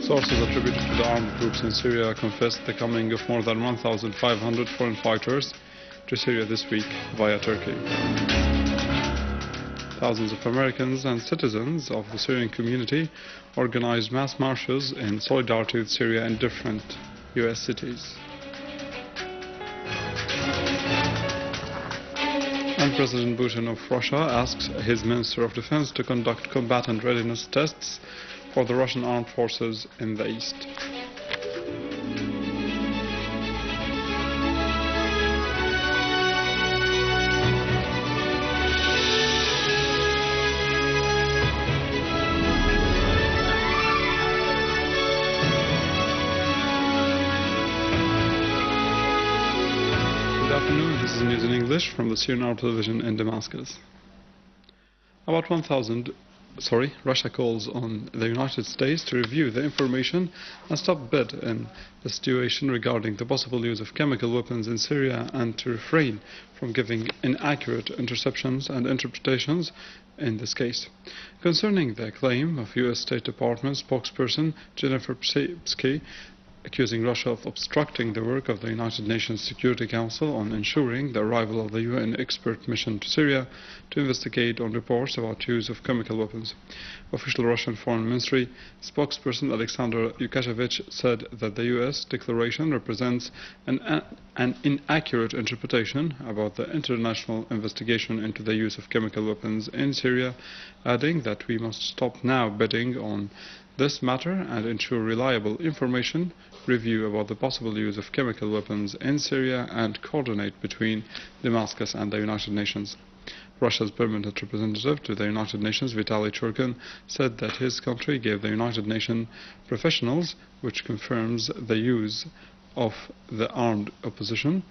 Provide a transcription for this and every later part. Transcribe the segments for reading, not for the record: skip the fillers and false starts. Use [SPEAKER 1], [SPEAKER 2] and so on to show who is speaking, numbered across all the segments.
[SPEAKER 1] Sources attributed to the armed groups in Syria confessed the coming of more than 1,500 foreign fighters to Syria this week via Turkey. Thousands of Americans and citizens of the Syrian community organized mass marches in solidarity with Syria in different US cities. And President Bashar of Russia asks his Minister of Defense to conduct combatant readiness tests for the Russian armed forces in the east. Good afternoon, this is news in English from the Syrian Arab television in Damascus. Russia calls on the United States to review the information and stop bid in the situation regarding the possible use of chemical weapons in Syria and to refrain from giving inaccurate interceptions and interpretations in this case. Concerning the claim of U.S. State Department spokesperson Jennifer Psaki accusing Russia of obstructing the work of the United Nations Security Council on ensuring the arrival of the UN expert mission to Syria to investigate on reports about use of chemical weapons. Official Russian Foreign Ministry spokesperson Alexander Yukashevich said that the US declaration represents an inaccurate interpretation about the international investigation into the use of chemical weapons in Syria, adding that we must stop now bidding on this matter and ensure reliable information, review about the possible use of chemical weapons in Syria, and coordinate between Damascus and the United Nations. Russia's permanent representative to the United Nations, Vitaly Churkin, said that his country gave the United Nations professionals, which confirms the use of the armed opposition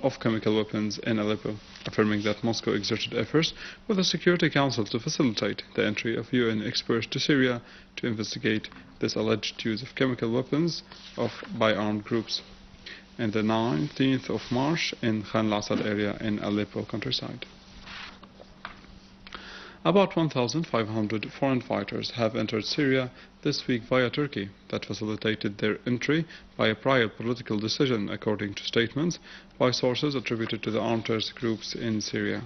[SPEAKER 1] of chemical weapons in Aleppo, affirming that Moscow exerted efforts with the Security Council to facilitate the entry of UN experts to Syria to investigate this alleged use of chemical weapons by armed groups on the 19th of March in Khan al-Assad area in Aleppo countryside. About 1,500 foreign fighters have entered Syria this week via Turkey that facilitated their entry by a prior political decision, according to statements by sources attributed to the armed terrorist groups in Syria.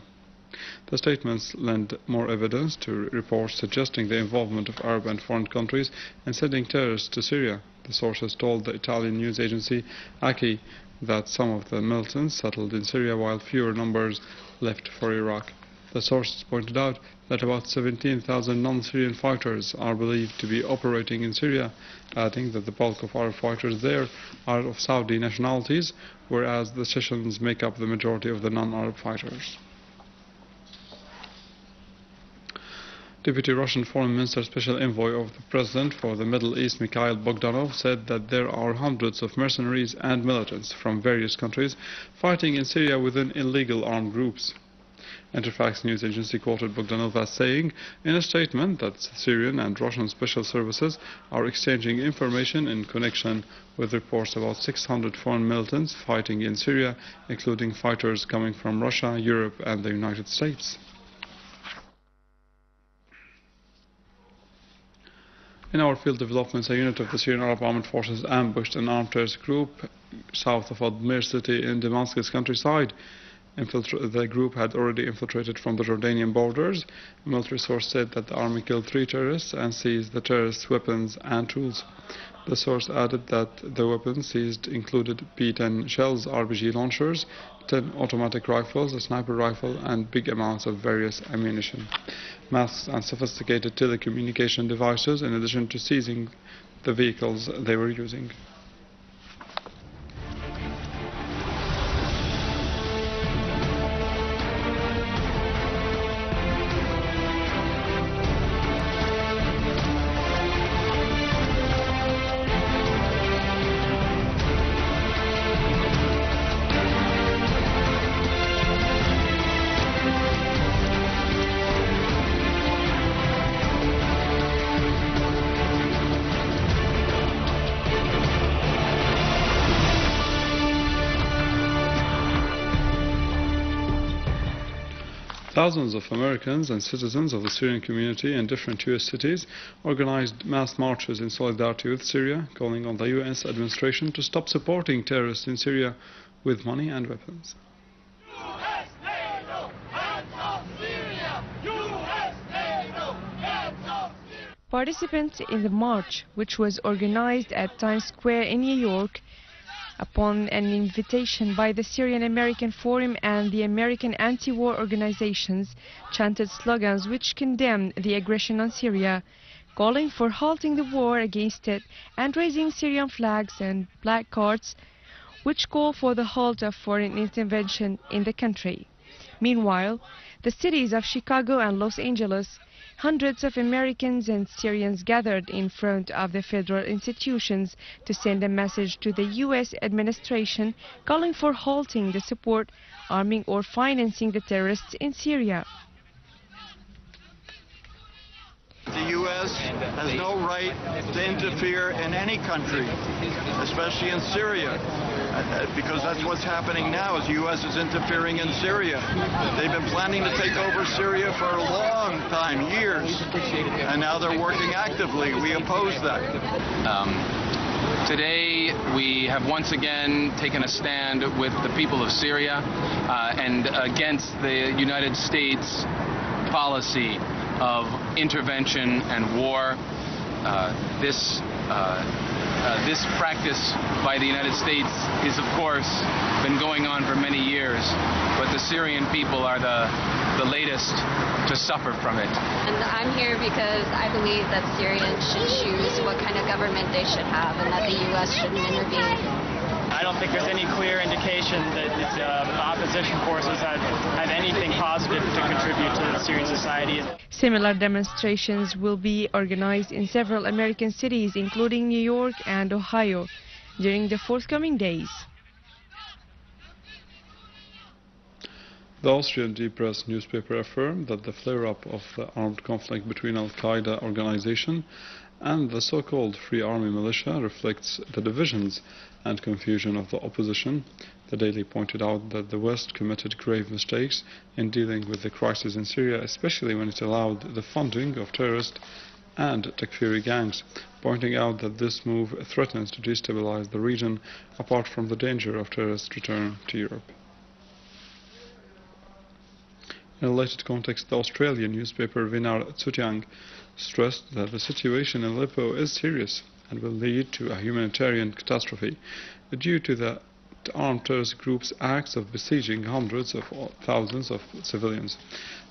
[SPEAKER 1] The statements lend more evidence to reports suggesting the involvement of Arab and foreign countries in sending terrorists to Syria. The sources told the Italian news agency ACI that some of the militants settled in Syria while fewer numbers left for Iraq. The sources pointed out that about 17,000 non-Syrian fighters are believed to be operating in Syria, adding that the bulk of Arab fighters there are of Saudi nationalities, whereas the Chechens make up the majority of the non-Arab fighters. Deputy Russian Foreign Minister Special Envoy of the President for the Middle East, Mikhail Bogdanov, said that there are hundreds of mercenaries and militants from various countries fighting in Syria within illegal armed groups. Interfax news agency quoted Bogdanov as saying in a statement that Syrian and Russian special services are exchanging information in connection with reports about 600 foreign militants fighting in Syria, including fighters coming from Russia, Europe and the United States. In our field developments, a unit of the Syrian Arab Armed Forces ambushed an armed terrorist group south of Admir city in Damascus countryside. The group had already infiltrated from the Jordanian borders. A military source said that the army killed 3 terrorists and seized the terrorists' weapons and tools. The source added that the weapons seized included P-10 shells, RPG launchers, 10 automatic rifles, a sniper rifle, and big amounts of various ammunition, masks, and sophisticated telecommunication devices, in addition to seizing the vehicles they were using. Thousands of Americans and citizens of the Syrian community in different US cities organized mass marches in solidarity with Syria, calling on the US administration to stop supporting terrorists in Syria with money and weapons.
[SPEAKER 2] Participants in the march, which was organized at Times Square in New York upon an invitation by the Syrian American Forum and the American anti-war organizations, chanted slogans which condemned the aggression on Syria, calling for halting the war against it and raising Syrian flags and placards which call for the halt of foreign intervention in the country. Meanwhile, the cities of Chicago and Los Angeles, hundreds of Americans and Syrians gathered in front of the federal institutions to send a message to the U.S. administration calling for halting the support, arming or financing the terrorists in Syria.
[SPEAKER 3] The U.S. has no right to interfere in any country, especially in Syria, because that's what's happening now, is the U.S. is interfering in Syria. They've been planning to take over Syria for a long time, years, and now they're working actively. We oppose that.
[SPEAKER 4] Today, we have once again taken a stand with the people of Syria and against the United States policy of intervention and war. This practice by the United States is, of course, been going on for many years, but the Syrian people are the latest to suffer from it.
[SPEAKER 5] And I'm here because I believe that Syrians should choose what kind of government they should have and that the U.S. shouldn't intervene.
[SPEAKER 6] I don't think there's any clear indication that the opposition forces have anything positive to contribute to the Syrian society.
[SPEAKER 2] Similar demonstrations will be organized in several American cities, including New York and Ohio, during the forthcoming days.
[SPEAKER 1] The Austrian Die Presse newspaper affirmed that the flare-up of the armed conflict between al-Qaeda organization and the so-called Free Army militia reflects the divisions and confusion of the opposition. The Daily pointed out that the West committed grave mistakes in dealing with the crisis in Syria, especially when it allowed the funding of terrorist and Takfiri gangs, pointing out that this move threatens to destabilize the region apart from the danger of terrorist return to Europe. In a related context, the Australian newspaper Vinar Tsutyang stressed that the situation in Aleppo is serious and will lead to a humanitarian catastrophe due to the armed terrorist group's acts of besieging hundreds of thousands of civilians.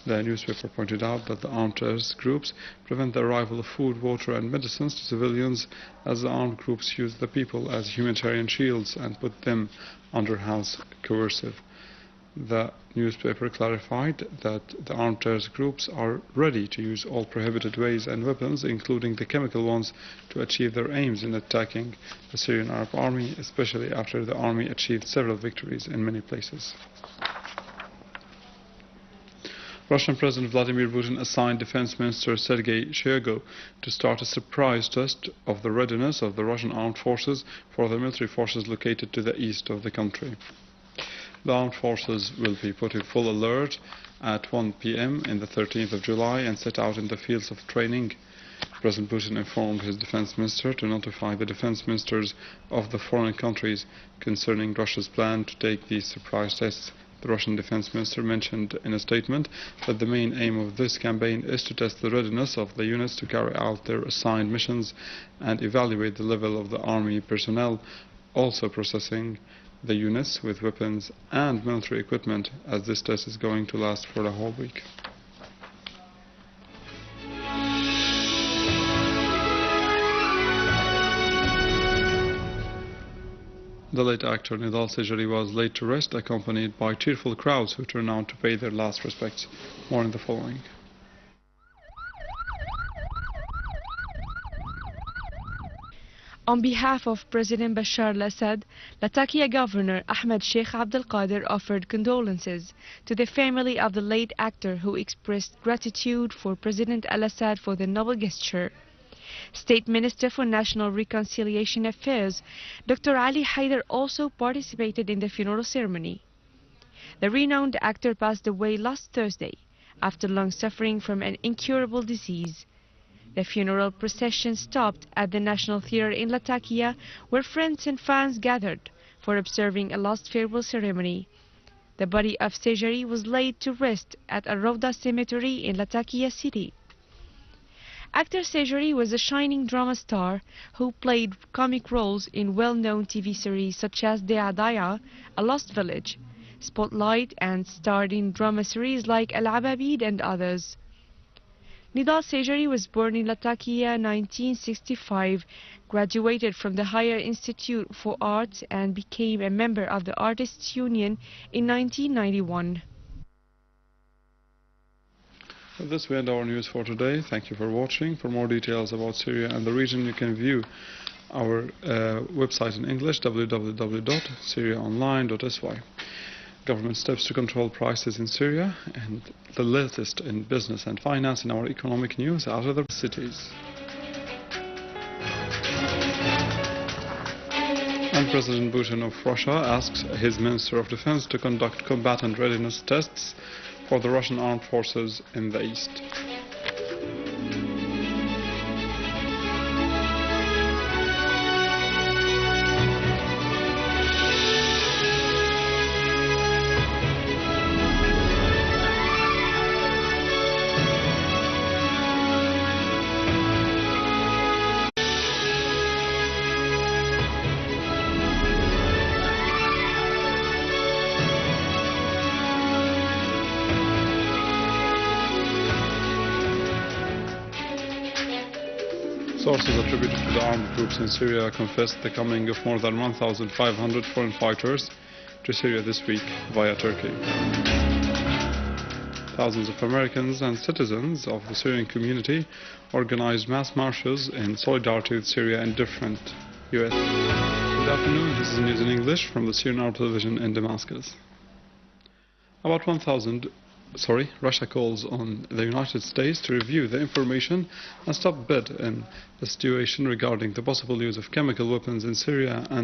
[SPEAKER 1] The newspaper pointed out that the armed terrorist groups prevent the arrival of food, water and medicines to civilians, as the armed groups use the people as humanitarian shields and put them under house coercive. The newspaper clarified that the armed terrorist groups are ready to use all prohibited ways and weapons, including the chemical ones, to achieve their aims in attacking the Syrian Arab Army, especially after the army achieved several victories in many places. Russian President Vladimir Putin assigned Defense Minister Sergei Shoigu to start a surprise test of the readiness of the Russian armed forces for the military forces located to the east of the country. The armed forces will be put in full alert at 1 p.m. in the 13th of July and set out in the fields of training. President Putin informed his defense minister to notify the defense ministers of the foreign countries concerning Russia's plan to take these surprise tests. The Russian defense minister mentioned in a statement that the main aim of this campaign is to test the readiness of the units to carry out their assigned missions and evaluate the level of the army personnel, also processing the units with weapons and military equipment, as this test is going to last for a whole week. The late actor Nidal Sejari was laid to rest, accompanied by cheerful crowds who turned out to pay their last respects. More in the following.
[SPEAKER 2] On behalf of President Bashar al-Assad, Latakia Governor Ahmed Sheikh Abdel Qadir offered condolences to the family of the late actor, who expressed gratitude for President al-Assad for the noble gesture. State Minister for National Reconciliation Affairs, Dr. Ali Haider, also participated in the funeral ceremony. The renowned actor passed away last Thursday after long suffering from an incurable disease. The funeral procession stopped at the National Theatre in Latakia, where friends and fans gathered for observing a last farewell ceremony. The body of Sejari was laid to rest at a Rawda cemetery in Latakia city. Actor Sejari was a shining drama star who played comic roles in well-known TV series such as Deadaya, A Lost Village, Spotlight, and starred in drama series like Al-Ababid and others. Nidal Sejari was born in Latakia in 1965, graduated from the Higher Institute for Arts and became a member of the Artists' Union in 1991.
[SPEAKER 1] With this we end our news for today. Thank you for watching. For more details about Syria and the region, you can view our website in English, www.syriaonline.sy. Government steps to control prices in Syria, and the latest in business and finance in our economic news out of the cities. And President Bashar of Russia asks his Minister of Defense to conduct combatant readiness tests for the Russian armed forces in the east. Sources attributed to the armed groups in Syria confessed the coming of more than 1,500 foreign fighters to Syria this week via Turkey. Thousands of Americans and citizens of the Syrian community organized mass marches in solidarity with Syria in different U.S. Good afternoon, this is news in English from the Syrian Army Television in Damascus. About Russia calls on the United States to review the information and stop bid in the situation regarding the possible use of chemical weapons in Syria and